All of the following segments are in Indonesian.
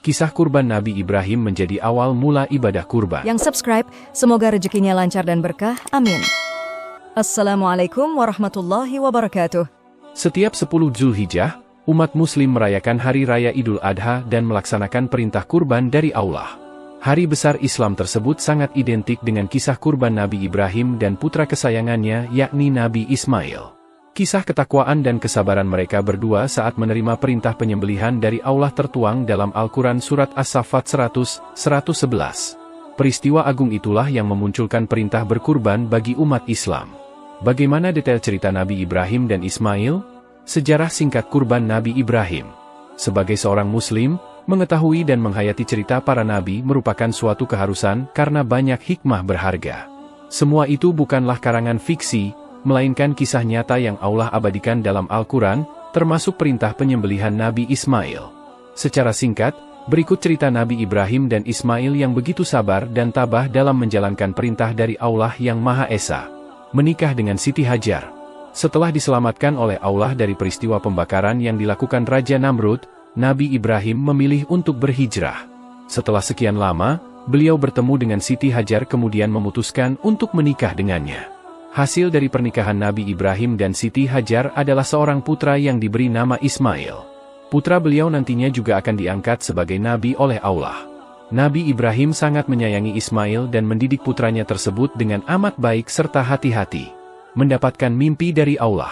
Kisah kurban Nabi Ibrahim menjadi awal mula ibadah kurban. Yang subscribe, semoga rezekinya lancar dan berkah. Amin. Assalamualaikum warahmatullahi wabarakatuh. Setiap 10 Zulhijjah, umat muslim merayakan Hari Raya Idul Adha dan melaksanakan perintah kurban dari Allah. Hari besar Islam tersebut sangat identik dengan kisah kurban Nabi Ibrahim dan putra kesayangannya yakni Nabi Ismail. Kisah ketakwaan dan kesabaran mereka berdua saat menerima perintah penyembelihan dari Allah tertuang dalam Al-Quran Surat As-Saffat 100-111. Peristiwa agung itulah yang memunculkan perintah berkurban bagi umat Islam. Bagaimana detail cerita Nabi Ibrahim dan Ismail? Sejarah singkat kurban Nabi Ibrahim. Sebagai seorang Muslim, mengetahui dan menghayati cerita para nabi merupakan suatu keharusan karena banyak hikmah berharga. Semua itu bukanlah karangan fiksi, melainkan kisah nyata yang Allah abadikan dalam Al-Quran, termasuk perintah penyembelihan Nabi Ismail. Secara singkat, berikut cerita Nabi Ibrahim dan Ismail yang begitu sabar dan tabah dalam menjalankan perintah dari Allah yang Maha Esa. Menikah dengan Siti Hajar. Setelah diselamatkan oleh Allah dari peristiwa pembakaran yang dilakukan Raja Namrud, Nabi Ibrahim memilih untuk berhijrah. Setelah sekian lama, beliau bertemu dengan Siti Hajar kemudian memutuskan untuk menikah dengannya. Hasil dari pernikahan Nabi Ibrahim dan Siti Hajar adalah seorang putra yang diberi nama Ismail. Putra beliau nantinya juga akan diangkat sebagai nabi oleh Allah. Nabi Ibrahim sangat menyayangi Ismail dan mendidik putranya tersebut dengan amat baik serta hati-hati. Mendapatkan mimpi dari Allah.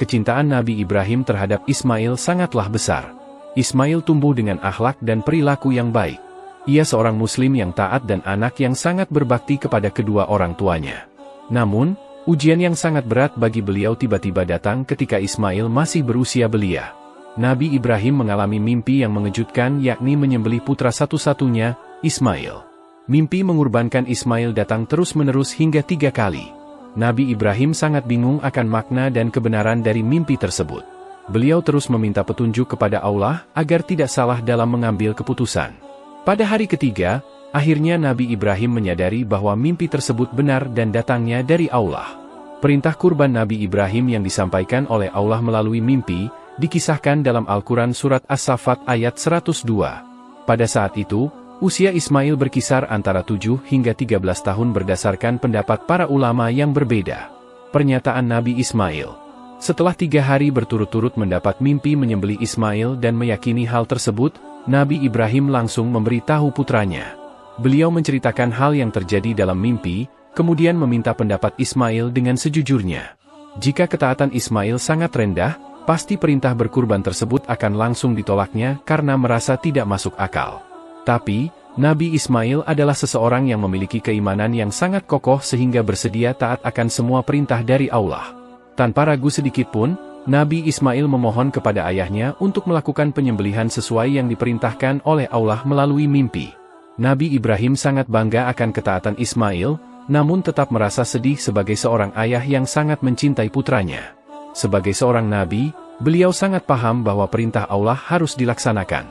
Kecintaan Nabi Ibrahim terhadap Ismail sangatlah besar. Ismail tumbuh dengan akhlak dan perilaku yang baik. Ia seorang muslim yang taat dan anak yang sangat berbakti kepada kedua orang tuanya. Namun, ujian yang sangat berat bagi beliau tiba-tiba datang ketika Ismail masih berusia belia. Nabi Ibrahim mengalami mimpi yang mengejutkan yakni menyembelih putra satu-satunya, Ismail. Mimpi mengorbankan Ismail datang terus-menerus hingga 3 kali. Nabi Ibrahim sangat bingung akan makna dan kebenaran dari mimpi tersebut. Beliau terus meminta petunjuk kepada Allah agar tidak salah dalam mengambil keputusan. Pada hari ketiga, akhirnya Nabi Ibrahim menyadari bahwa mimpi tersebut benar dan datangnya dari Allah. Perintah kurban Nabi Ibrahim yang disampaikan oleh Allah melalui mimpi, dikisahkan dalam Al-Quran Surat As-Saffat ayat 102. Pada saat itu, usia Ismail berkisar antara 7 hingga 13 tahun berdasarkan pendapat para ulama yang berbeda. Pernyataan Nabi Ismail. Setelah 3 hari berturut-turut mendapat mimpi menyembelih Ismail dan meyakini hal tersebut, Nabi Ibrahim langsung memberitahu putranya. Beliau menceritakan hal yang terjadi dalam mimpi, kemudian meminta pendapat Ismail dengan sejujurnya. Jika ketaatan Ismail sangat rendah, pasti perintah berkurban tersebut akan langsung ditolaknya karena merasa tidak masuk akal. Tapi, Nabi Ismail adalah seseorang yang memiliki keimanan yang sangat kokoh sehingga bersedia taat akan semua perintah dari Allah. Tanpa ragu sedikitpun, Nabi Ismail memohon kepada ayahnya untuk melakukan penyembelihan sesuai yang diperintahkan oleh Allah melalui mimpi. Nabi Ibrahim sangat bangga akan ketaatan Ismail, namun tetap merasa sedih sebagai seorang ayah yang sangat mencintai putranya. Sebagai seorang nabi, beliau sangat paham bahwa perintah Allah harus dilaksanakan.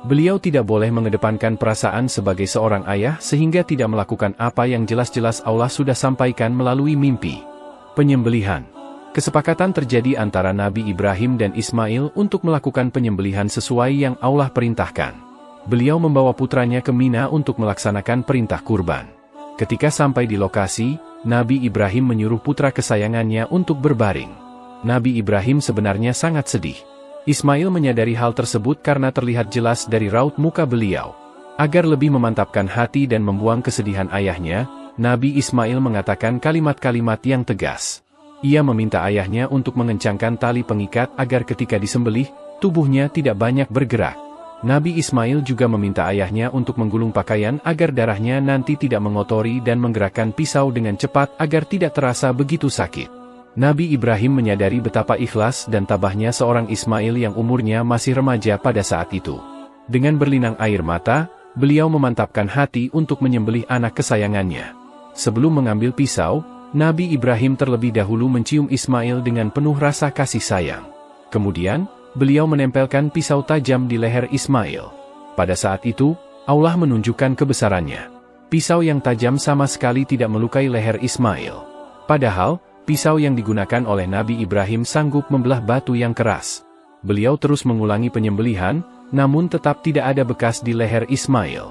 Beliau tidak boleh mengedepankan perasaan sebagai seorang ayah sehingga tidak melakukan apa yang jelas-jelas Allah sudah sampaikan melalui mimpi. Penyembelihan. Kesepakatan terjadi antara Nabi Ibrahim dan Ismail untuk melakukan penyembelihan sesuai yang Allah perintahkan. Beliau membawa putranya ke Mina untuk melaksanakan perintah kurban. Ketika sampai di lokasi, Nabi Ibrahim menyuruh putra kesayangannya untuk berbaring. Nabi Ibrahim sebenarnya sangat sedih. Ismail menyadari hal tersebut karena terlihat jelas dari raut muka beliau. Agar lebih memantapkan hati dan membuang kesedihan ayahnya, Nabi Ismail mengatakan kalimat-kalimat yang tegas. Ia meminta ayahnya untuk mengencangkan tali pengikat agar ketika disembelih, tubuhnya tidak banyak bergerak. Nabi Ismail juga meminta ayahnya untuk menggulung pakaian agar darahnya nanti tidak mengotori dan menggerakkan pisau dengan cepat agar tidak terasa begitu sakit. Nabi Ibrahim menyadari betapa ikhlas dan tabahnya seorang Ismail yang umurnya masih remaja pada saat itu. Dengan berlinang air mata, beliau memantapkan hati untuk menyembelih anak kesayangannya. Sebelum mengambil pisau, Nabi Ibrahim terlebih dahulu mencium Ismail dengan penuh rasa kasih sayang. Kemudian, beliau menempelkan pisau tajam di leher Ismail. Pada saat itu, Allah menunjukkan kebesarannya. Pisau yang tajam sama sekali tidak melukai leher Ismail. Padahal, pisau yang digunakan oleh Nabi Ibrahim sanggup membelah batu yang keras. Beliau terus mengulangi penyembelihan, namun tetap tidak ada bekas di leher Ismail.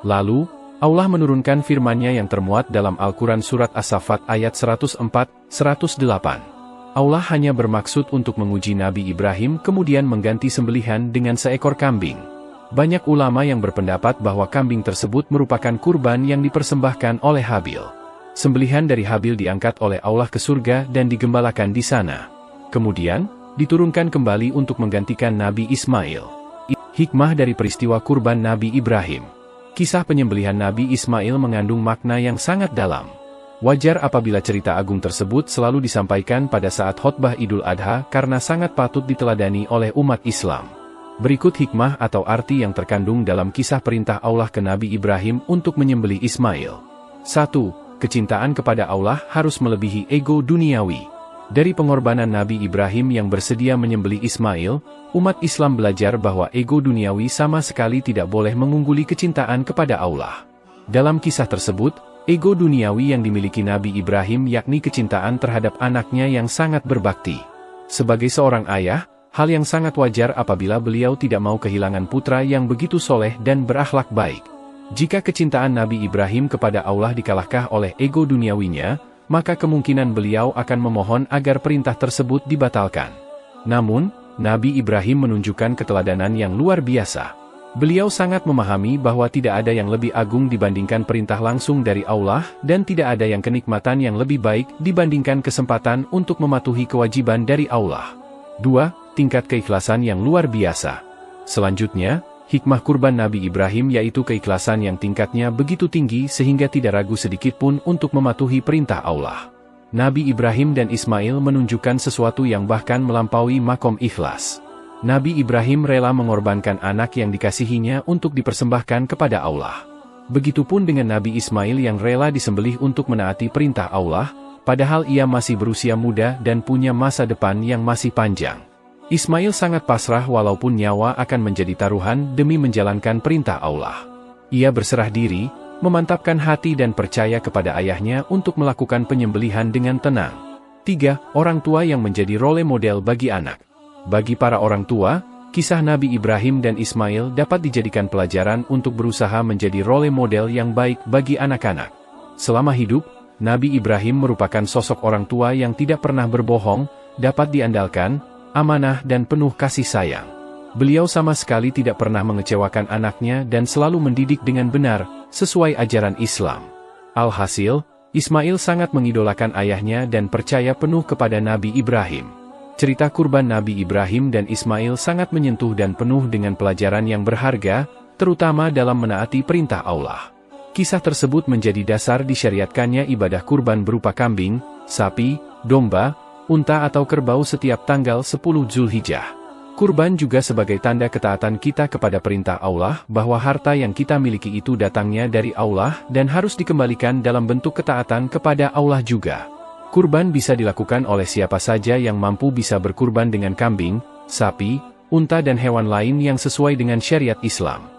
Lalu, Allah menurunkan firman-Nya yang termuat dalam Al-Quran Surat As-Saffat ayat 104-108. Allah hanya bermaksud untuk menguji Nabi Ibrahim kemudian mengganti sembelihan dengan seekor kambing. Banyak ulama yang berpendapat bahwa kambing tersebut merupakan kurban yang dipersembahkan oleh Habil. Sembelihan dari Habil diangkat oleh Allah ke surga dan digembalakan di sana. Kemudian, diturunkan kembali untuk menggantikan Nabi Ismail. Hikmah dari peristiwa kurban Nabi Ibrahim. Kisah penyembelihan Nabi Ismail mengandung makna yang sangat dalam. Wajar apabila cerita agung tersebut selalu disampaikan pada saat khotbah Idul Adha karena sangat patut diteladani oleh umat Islam. Berikut hikmah atau arti yang terkandung dalam kisah perintah Allah ke Nabi Ibrahim untuk menyembelih Ismail. 1. Kecintaan kepada Allah harus melebihi ego duniawi. Dari pengorbanan Nabi Ibrahim yang bersedia menyembelih Ismail, umat Islam belajar bahwa ego duniawi sama sekali tidak boleh mengungguli kecintaan kepada Allah. Dalam kisah tersebut, ego duniawi yang dimiliki Nabi Ibrahim yakni kecintaan terhadap anaknya yang sangat berbakti. Sebagai seorang ayah, hal yang sangat wajar apabila beliau tidak mau kehilangan putra yang begitu soleh dan berakhlak baik. Jika kecintaan Nabi Ibrahim kepada Allah dikalahkan oleh ego duniawinya, maka kemungkinan beliau akan memohon agar perintah tersebut dibatalkan. Namun, Nabi Ibrahim menunjukkan keteladanan yang luar biasa. Beliau sangat memahami bahwa tidak ada yang lebih agung dibandingkan perintah langsung dari Allah dan tidak ada yang kenikmatan yang lebih baik dibandingkan kesempatan untuk mematuhi kewajiban dari Allah. 2. Tingkat keikhlasan yang luar biasa. Selanjutnya, hikmah kurban Nabi Ibrahim yaitu keikhlasan yang tingkatnya begitu tinggi sehingga tidak ragu sedikitpun untuk mematuhi perintah Allah. Nabi Ibrahim dan Ismail menunjukkan sesuatu yang bahkan melampaui makom ikhlas. Nabi Ibrahim rela mengorbankan anak yang dikasihinya untuk dipersembahkan kepada Allah. Begitupun dengan Nabi Ismail yang rela disembelih untuk menaati perintah Allah, padahal ia masih berusia muda dan punya masa depan yang masih panjang. Ismail sangat pasrah walaupun nyawa akan menjadi taruhan demi menjalankan perintah Allah. Ia berserah diri, memantapkan hati dan percaya kepada ayahnya untuk melakukan penyembelihan dengan tenang. 3. Orang tua yang menjadi role model bagi anak. Bagi para orang tua, kisah Nabi Ibrahim dan Ismail dapat dijadikan pelajaran untuk berusaha menjadi role model yang baik bagi anak-anak. Selama hidup, Nabi Ibrahim merupakan sosok orang tua yang tidak pernah berbohong, dapat diandalkan, amanah dan penuh kasih sayang. Beliau sama sekali tidak pernah mengecewakan anaknya dan selalu mendidik dengan benar, sesuai ajaran Islam. Alhasil, Ismail sangat mengidolakan ayahnya dan percaya penuh kepada Nabi Ibrahim. Cerita kurban Nabi Ibrahim dan Ismail sangat menyentuh dan penuh dengan pelajaran yang berharga, terutama dalam menaati perintah Allah. Kisah tersebut menjadi dasar disyariatkannya ibadah kurban berupa kambing, sapi, domba, unta atau kerbau setiap tanggal 10 Zulhijjah. Kurban juga sebagai tanda ketaatan kita kepada perintah Allah bahwa harta yang kita miliki itu datangnya dari Allah dan harus dikembalikan dalam bentuk ketaatan kepada Allah juga. Kurban bisa dilakukan oleh siapa saja yang mampu bisa berkurban dengan kambing, sapi, unta dan hewan lain yang sesuai dengan syariat Islam.